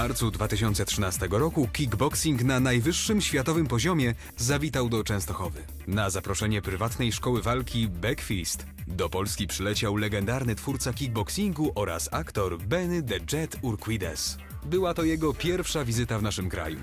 marcu 2013 roku kickboxing na najwyższym światowym poziomie zawitał do Częstochowy. Na zaproszenie prywatnej szkoły walki Backfist do Polski przyleciał legendarny twórca kickboxingu oraz aktor Bennym Urquidez. Była to jego pierwsza wizyta w naszym kraju.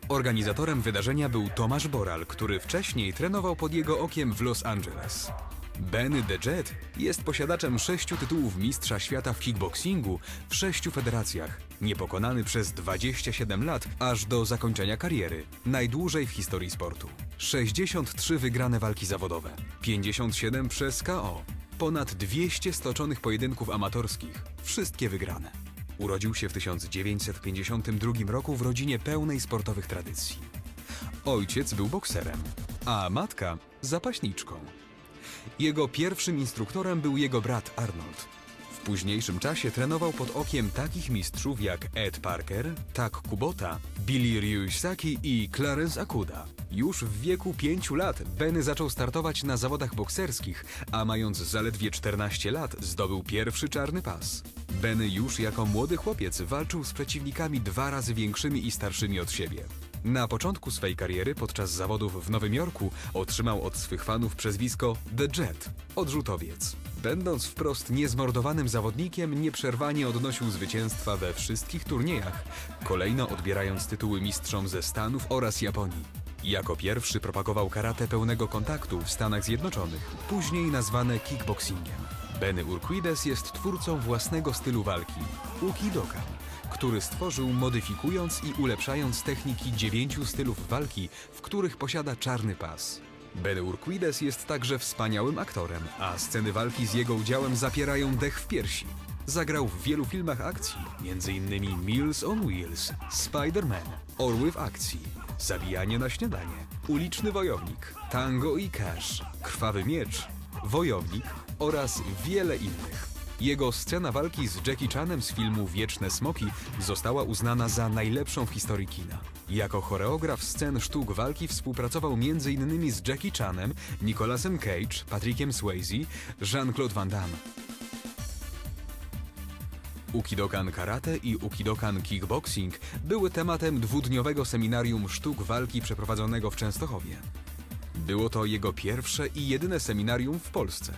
Organizatorem wydarzenia był Tomasz Boral, który wcześniej trenował pod jego okiem w Los Angeles. Benny jest posiadaczem 6 tytułów mistrza świata w kickboxingu w 6 federacjach, niepokonany przez 27 lat aż do zakończenia kariery, najdłużej w historii sportu. 63 wygrane walki zawodowe, 57 przez KO, ponad 200 stoczonych pojedynków amatorskich, wszystkie wygrane. Urodził się w 1952 roku w rodzinie pełnej sportowych tradycji. Ojciec był bokserem, a matka zapaśniczką. Jego pierwszym instruktorem był jego brat Arnold. W późniejszym czasie trenował pod okiem takich mistrzów jak Ed Parker, Tak Kubota, Billy Ryusaki i Clarence Akuda. Już w wieku 5 lat Benny zaczął startować na zawodach bokserskich, a mając zaledwie 14 lat zdobył pierwszy czarny pas. Benny już jako młody chłopiec walczył z przeciwnikami 2 razy większymi i starszymi od siebie. Na początku swej kariery podczas zawodów w Nowym Jorku otrzymał od swych fanów przezwisko The Jet, odrzutowiec. Będąc wprost niezmordowanym zawodnikiem, nieprzerwanie odnosił zwycięstwa we wszystkich turniejach, kolejno odbierając tytuły mistrzom ze Stanów oraz Japonii. Jako pierwszy propagował karate pełnego kontaktu w Stanach Zjednoczonych, później nazwane kickboxingiem. Bennym Urquidez jest twórcą własnego stylu walki, ukidokan, który stworzył modyfikując i ulepszając techniki 9 stylów walki, w których posiada czarny pas. Bennym Urquidez jest także wspaniałym aktorem, a sceny walki z jego udziałem zapierają dech w piersi. Zagrał w wielu filmach akcji, m.in. Meals on Wheels, Spider-Man, Orły w akcji, Zabijanie na śniadanie, Uliczny wojownik, Tango i Cash, Krwawy miecz, Wojownik oraz wiele innych. Jego scena walki z Jackie Chanem z filmu Wieczne Smoki została uznana za najlepszą w historii kina. Jako choreograf scen sztuk walki współpracował m.in. z Jackie Chanem, Nicolasem Cage, Patrickiem Swayze, Jean-Claude Van Damme. Ukidokan karate i ukidokan kickboxing były tematem dwudniowego seminarium sztuk walki przeprowadzonego w Częstochowie. Było to jego pierwsze i jedyne seminarium w Polsce.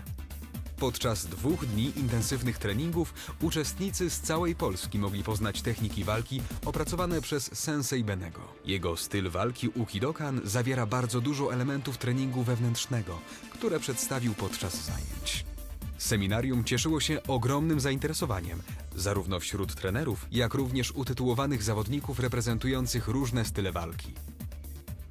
Podczas 2 dni intensywnych treningów uczestnicy z całej Polski mogli poznać techniki walki opracowane przez sensei Bennego. Jego styl walki ukidokan zawiera bardzo dużo elementów treningu wewnętrznego, które przedstawił podczas zajęć. Seminarium cieszyło się ogromnym zainteresowaniem, zarówno wśród trenerów, jak również utytułowanych zawodników reprezentujących różne style walki.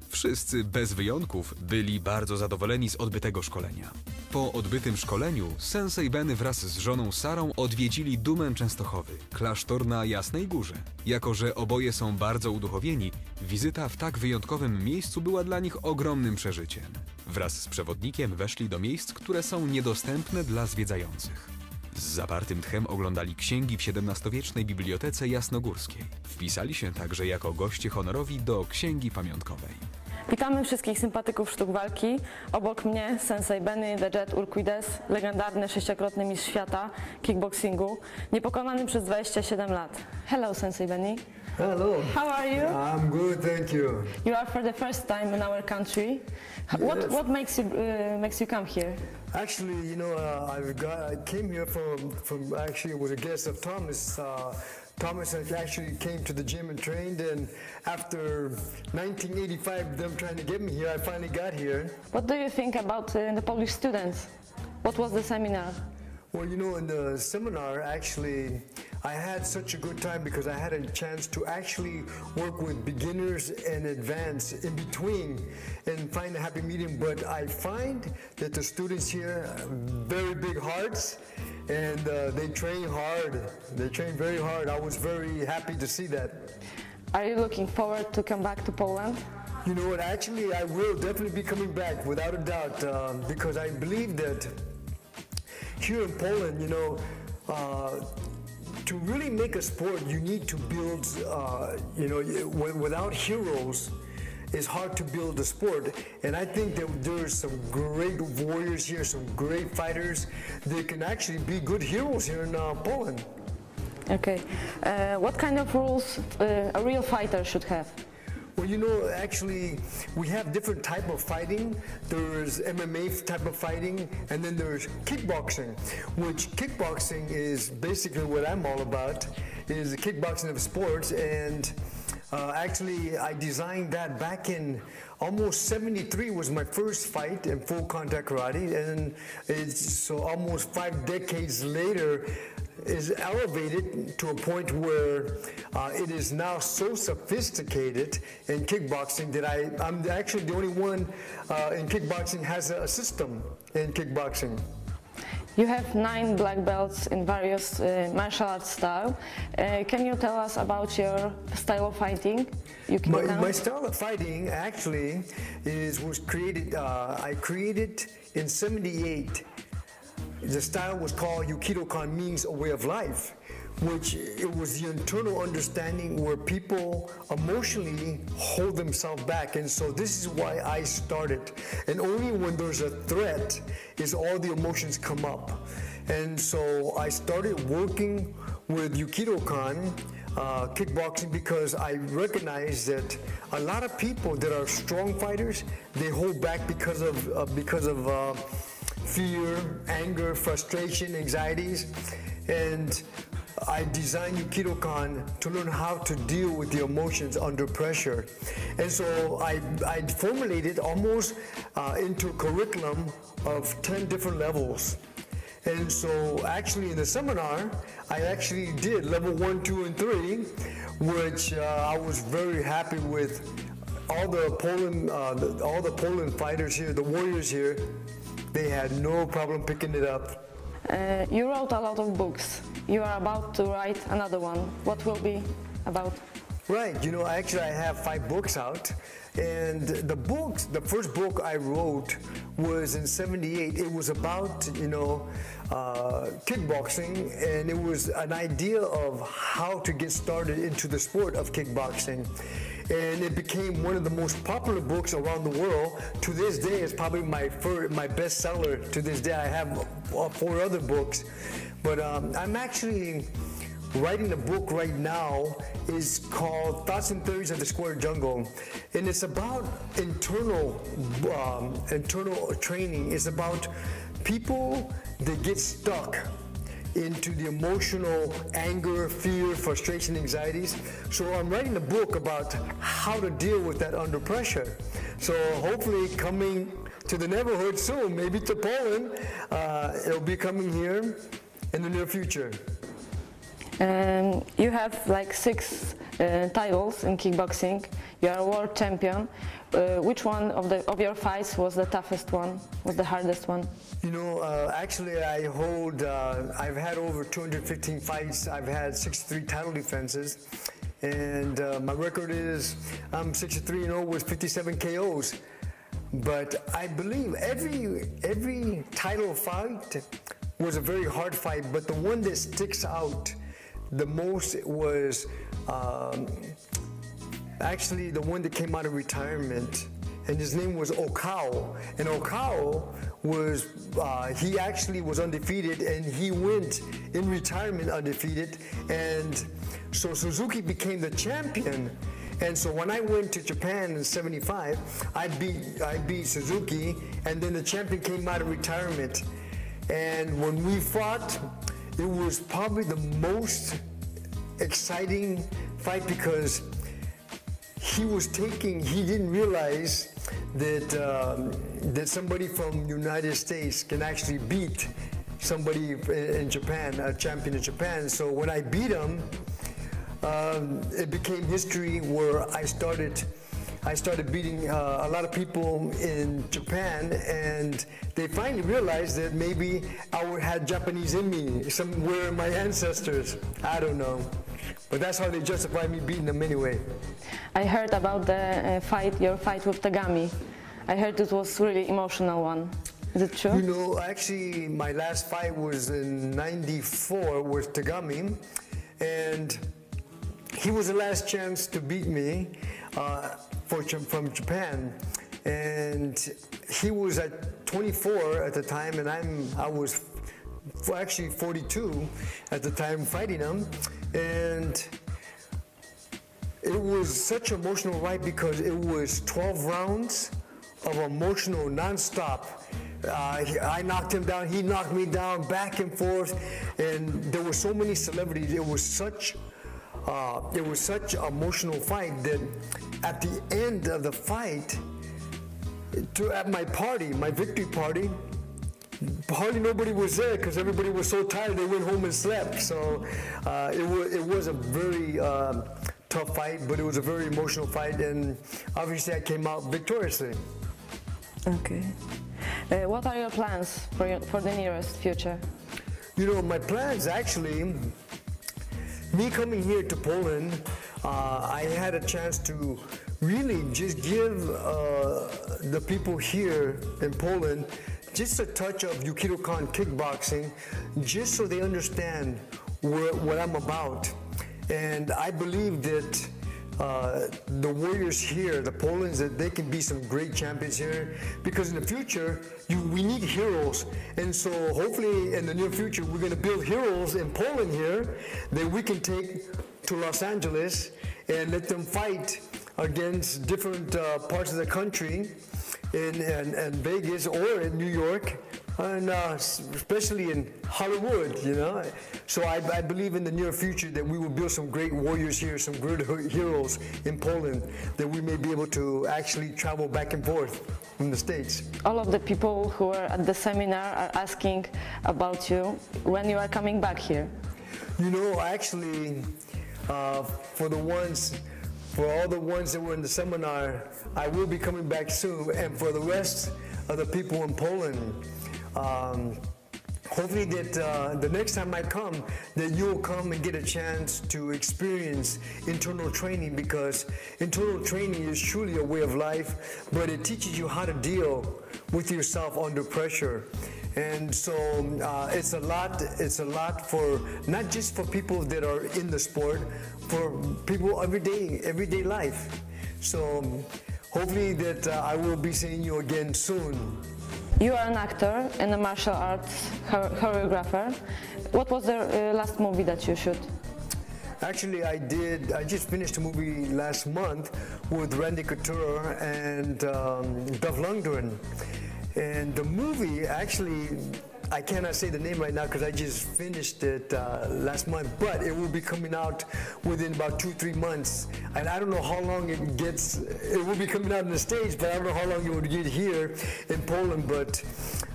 Wszyscy, bez wyjątków, byli bardzo zadowoleni z odbytego szkolenia. Po odbytym szkoleniu sensei Benny wraz z żoną Sarą odwiedzili Dumę Częstochowy, klasztor na Jasnej Górze. Jako że oboje są bardzo uduchowieni, wizyta w tak wyjątkowym miejscu była dla nich ogromnym przeżyciem. Wraz z przewodnikiem weszli do miejsc, które są niedostępne dla zwiedzających. Z zapartym tchem oglądali księgi w XVII-wiecznej bibliotece jasnogórskiej. Wpisali się także jako goście honorowi do księgi pamiątkowej. Witamy wszystkich sympatyków sztuk walki. Obok mnie sensei Bennym Urquidez, legendarny 6-krotny mistrz świata kickboxingu, niepokonany przez 27 lat. Hello, sensei Benny. Hello. How are you? I'm good, thank you. You are for the first time in our country. What makes you come here? Actually, you know, I came here from actually was a guest of Thomas. Thomas actually came to the gym and trained, and after 1985, them trying to get me here, I finally got here. What do you think about the Polish students? What was the seminar? Well, you know, in the seminar, actually, I had such a good time because I had a chance to actually work with beginners and advanced in between and find a happy medium. But I find that the students here have very big hearts and they train hard. They train very hard. I was very happy to see that. Are you looking forward to come back to Poland? You know what, actually, I will definitely be coming back without a doubt because I believe that here in Poland, you know, to really make a sport, you need to build, you know, without heroes, it's hard to build a sport. And I think that there's some great warriors here, some great fighters that can actually be good heroes here in Poland. Okay. What kind of rules a real fighter should have? Well, you know, actually, we have different type of fighting. There's MMA type of fighting, and then there's kickboxing, which kickboxing is basically what I'm all about, is the kickboxing of sports. And actually, I designed that back in almost 73 was my first fight in full contact karate, and so almost 5 decades later, is elevated to a point where it is now so sophisticated in kickboxing that I'm actually the only one in kickboxing has a system in kickboxing. You have 9 black belts in various martial arts style. Can you tell us about your style of fighting? My style of fighting actually was created. I created in '78. The style was called Yukido-kan, means a way of life, which it was the internal understanding where people emotionally hold themselves back. And so this is why I started. And only when there's a threat is all the emotions come up. And so I started working with Yukido-kan, kickboxing, because I recognized that a lot of people that are strong fighters, they hold back because of fear, anger, frustration, anxieties, and I designed Yukido-kan to learn how to deal with the emotions under pressure. And so I formulated almost into a curriculum of 10 different levels. And so actually in the seminar, I actually did level 1, 2, and 3, which I was very happy with. All the Poland fighters here, the warriors here, they had no problem picking it up. You wrote a lot of books. You are about to write another one. What will be about? Right, you know, actually I have 5 books out. And the first book I wrote was in '78. It was about, you know, kickboxing, and it was an idea of how to get started into the sport of kickboxing. And it became one of the most popular books around the world. To this day, it's probably my bestseller. To this day, I have 4 other books. But I'm actually writing a book right now. Is called Thoughts and Theories of the Square Jungle, and it's about internal training. It's about people that get stuck into the emotional anger, fear, frustration, anxieties. So I'm writing a book about how to deal with that under pressure. So hopefully coming to the neighborhood soon, maybe to Poland, it'll be coming here in the near future. You have like 6 titles in kickboxing. You are a world champion. Which one of your fights was the toughest one? Was the hardest one? You know, actually, I've had over 215 fights. I've had 63 title defenses, and my record is I'm 63-0 with 57 KOs. But I believe every title fight was a very hard fight. But the one that sticks out the most was actually the one that came out of retirement, and his name was Okao. And Okao was, he actually was undefeated, and he went in retirement undefeated, and so Suzuki became the champion. And so when I went to Japan in '75, I beat Suzuki, and then the champion came out of retirement. And when we fought, it was probably the most exciting fight because he didn't realize that somebody from the United States can actually beat somebody in Japan, a champion in Japan. So when I beat him, it became history where I started beating a lot of people in Japan, and they finally realized that maybe I had Japanese in me, somewhere in my ancestors. I don't know. But that's how they justify me beating them anyway. I heard about the your fight with Tagami. I heard it was really emotional one. Is it true? You know, actually, my last fight was in '94 with Tagami, and he was the last chance to beat me from Japan. And he was at 24 at the time, and I was actually 42 at the time fighting him. And it was such an emotional ride because it was 12 rounds of emotional nonstop. I knocked him down, he knocked me down, back and forth, and there were so many celebrities. It was such an emotional fight that at the end of the fight, at my party, my victory party, hardly nobody was there because everybody was so tired they went home and slept. So it was a very tough fight, but it was a very emotional fight, and obviously I came out victoriously. Okay. What are your plans for the nearest future? You know, my plans actually, me coming here to Poland, I had a chance to really just give the people here in Poland just a touch of Judokan kickboxing, just so they understand what I'm about. And I believe that the warriors here, the Poland's, that they can be some great champions here, because in the future we need heroes, and so hopefully in the near future we're going to build heroes in Poland here that we can take to Los Angeles and let them fight against different parts of the country in Vegas or in New York, and especially in Hollywood, you know. So I believe in the near future that we will build some great warriors here, some great heroes in Poland, that we may be able to actually travel back and forth from the States. All of the people who were at the seminar are asking about you when you are coming back here. You know, actually, for all the ones that were in the seminar, I will be coming back soon, and for the rest of the people in Poland, hopefully that the next time I come, that you'll come and get a chance to experience internal training, because internal training is truly a way of life, but it teaches you how to deal with yourself under pressure. And so it's a lot for, not just for people that are in the sport, for people everyday life. So hopefully that I will be seeing you again soon. You are an actor and a martial arts choreographer. What was the last movie that you shot? Actually, I just finished a movie last month with Randy Couture and Duff Lundgren. And the movie, actually, I cannot say the name right now because I just finished it last month, but it will be coming out within about 2-3 months. And I don't know how long it gets. It will be coming out in the States, but I don't know how long it would get here in Poland. But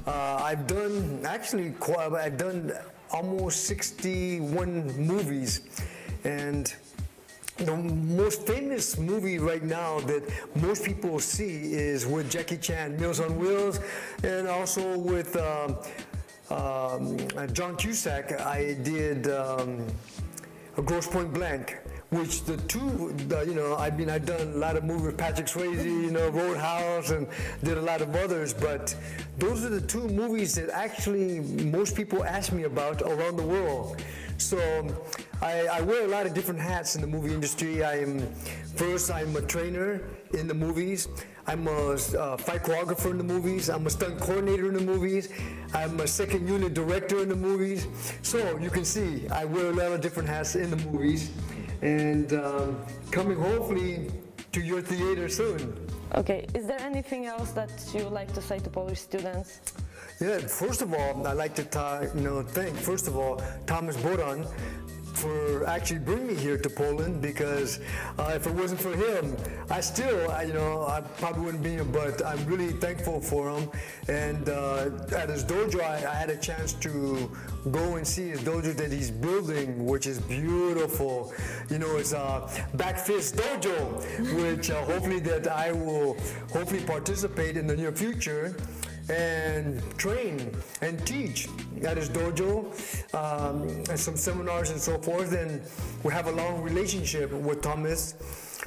I've done almost 61 movies. And the most famous movie right now that most people see is with Jackie Chan, Meals on Wheels, and also with John Cusack. I did a Grosse Point Blank, which the two, you know, I've done a lot of movies with Patrick Swayze, you know, Roadhouse, and did a lot of others, but those are the two movies that actually most people ask me about around the world. So I wear a lot of different hats in the movie industry. I'm a trainer in the movies. I'm a fight choreographer in the movies. I'm a stunt coordinator in the movies. I'm a second unit director in the movies. So you can see I wear a lot of different hats in the movies, and coming hopefully to your theater soon. Okay, is there anything else that you would like to say to Polish students? Yeah, first of all, I'd like to thank, first of all, Thomas Boran for actually bringing me here to Poland, because if it wasn't for him, I probably wouldn't be here, but I'm really thankful for him. And at his dojo, I had a chance to go and see his dojo that he's building, which is beautiful. You know, it's a back fist dojo, which hopefully that I will hopefully participate in the near future and train and teach at his dojo, and some seminars and so forth. And we have a long relationship with Thomas,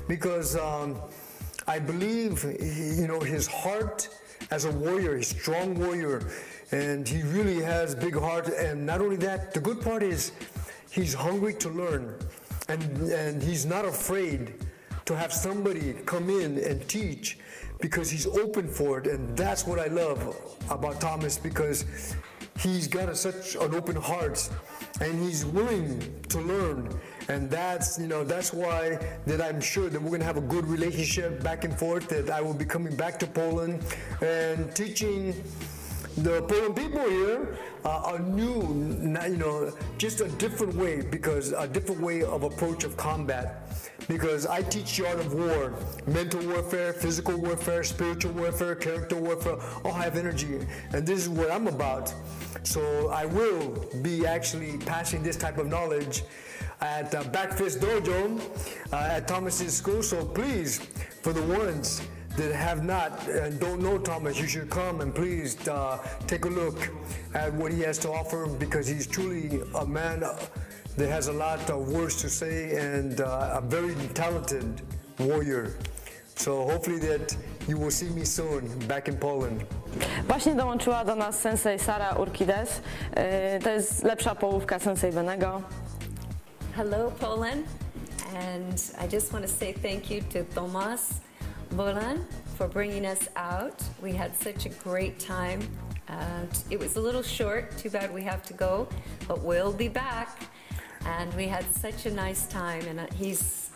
because I believe, his heart as a warrior, he's a strong warrior, and he really has big heart. And not only that, the good part is he's hungry to learn, and he's not afraid to have somebody come in and teach, because he's open for it. And that's what I love about Thomas, because he's got such an open heart, and he's willing to learn. And that's, that's why that I'm sure that we're going to have a good relationship back and forth, that I will be coming back to Poland and teaching the Polish people here a new, just a different way, because a different way of approach of combat. Because I teach the art of war, mental warfare, physical warfare, spiritual warfare, character warfare, all have energy. And this is what I'm about. So I will be actually passing this type of knowledge at Backfist Dojo at Thomas's school. So please, for the ones that have not and don't know Thomas, you should come and please take a look at what he has to offer, because he's truly a man that has a lot of words to say and a very talented warrior. So hopefully that you will see me soon back in Poland. Właśnie dołączyła do nas sensei Sara Urquidez. To jest lepsza połówka sensei Bennego. Hello, Poland, and I just want to say thank you to Tomas Bolan for bringing us out. We had such a great time. It was a little short, too bad we have to go, but we'll be back. And we had such a nice time, and he's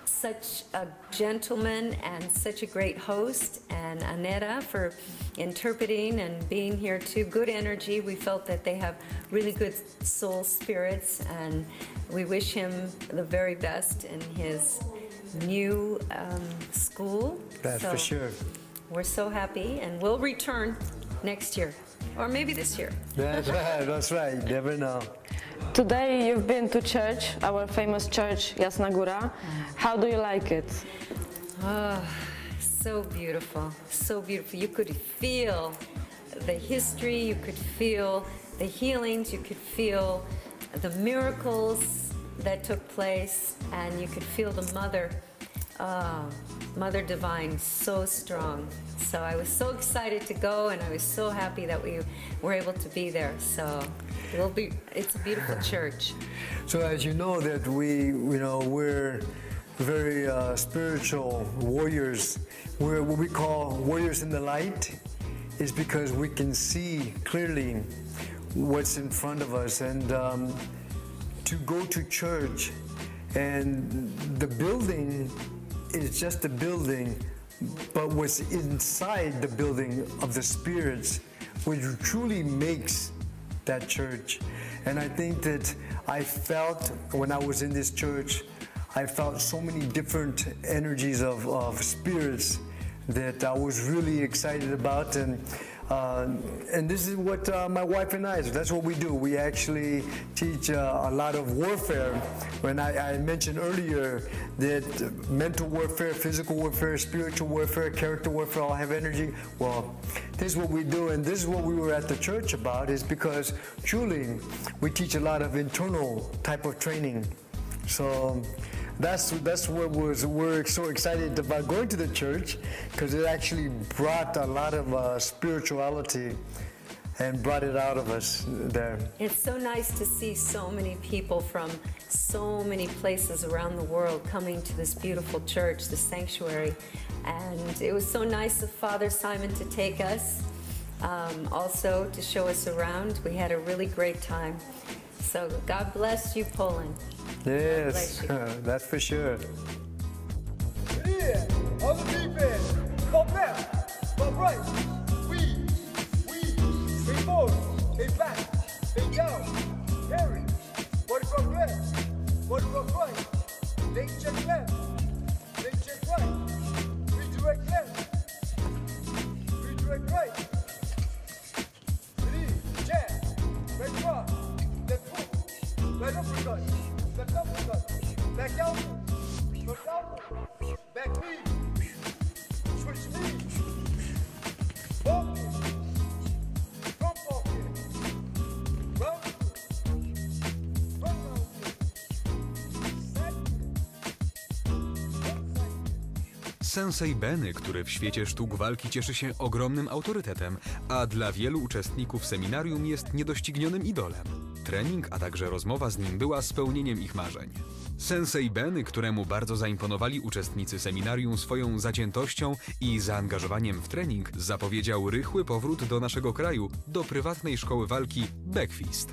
such a gentleman and such a great host, and Aneta for interpreting and being here too. Good energy. We felt that they have really good soul spirits, and we wish him the very best in his new school. That's for sure. We're so happy, and we'll return next year, or maybe this year. That's right, that's right. Never know. Today you've been to church, our famous church, Jasna Góra. How do you like it? Oh, so beautiful, so beautiful. You could feel the history, you could feel the healings, you could feel the miracles that took place, and you could feel the Mother, Mother Divine, so strong. So I was so excited to go, and I was so happy that we were able to be there. So it's a beautiful church. So as you know that we're very spiritual warriors. We're what we call warriors in the light, is because we can see clearly what's in front of us. And to go to church, and the building is just a building, but what's inside the building of the spirits, which truly makes that church. And I think that I felt when I was in this church, I felt so many different energies of spirits that I was really excited about. And this is what my wife and I, that's what we do. We actually teach a lot of warfare. When I mentioned earlier that mental warfare, physical warfare, spiritual warfare, character warfare all have energy, well, this is what we do, and this is what we were at the church about, is because truly we teach a lot of internal type of training. So that's what we're so excited about going to the church, because it actually brought a lot of spirituality and brought it out of us there. It's so nice to see so many people from so many places around the world coming to this beautiful church, the sanctuary. And it was so nice of Father Simon to take us, also to show us around. We had a really great time. So God bless you, Poland. Yes, that's for sure. Yeah, on the defense. Go left, go right. They forward, they back, they down. Parry. Body rock left, body rock right. They check left, they check right. Redirect left, redirect right. Ready, jab, right cross, left hook, right uppercut, left uppercut, back elbow, front elbow, back knee, switch knee, focus, front focus, round kick, front round kick, side kick, front side kick. Sensei Benny, który w świecie sztuk walki cieszy się ogromnym autorytetem, a dla wielu uczestników seminarium jest niedoścignionym idolem. Trening, a także rozmowa z nim była spełnieniem ich marzeń. Sensei Benny, któremu bardzo zaimponowali uczestnicy seminarium swoją zaciętością i zaangażowaniem w trening, zapowiedział rychły powrót do naszego kraju, do prywatnej szkoły walki Backfist.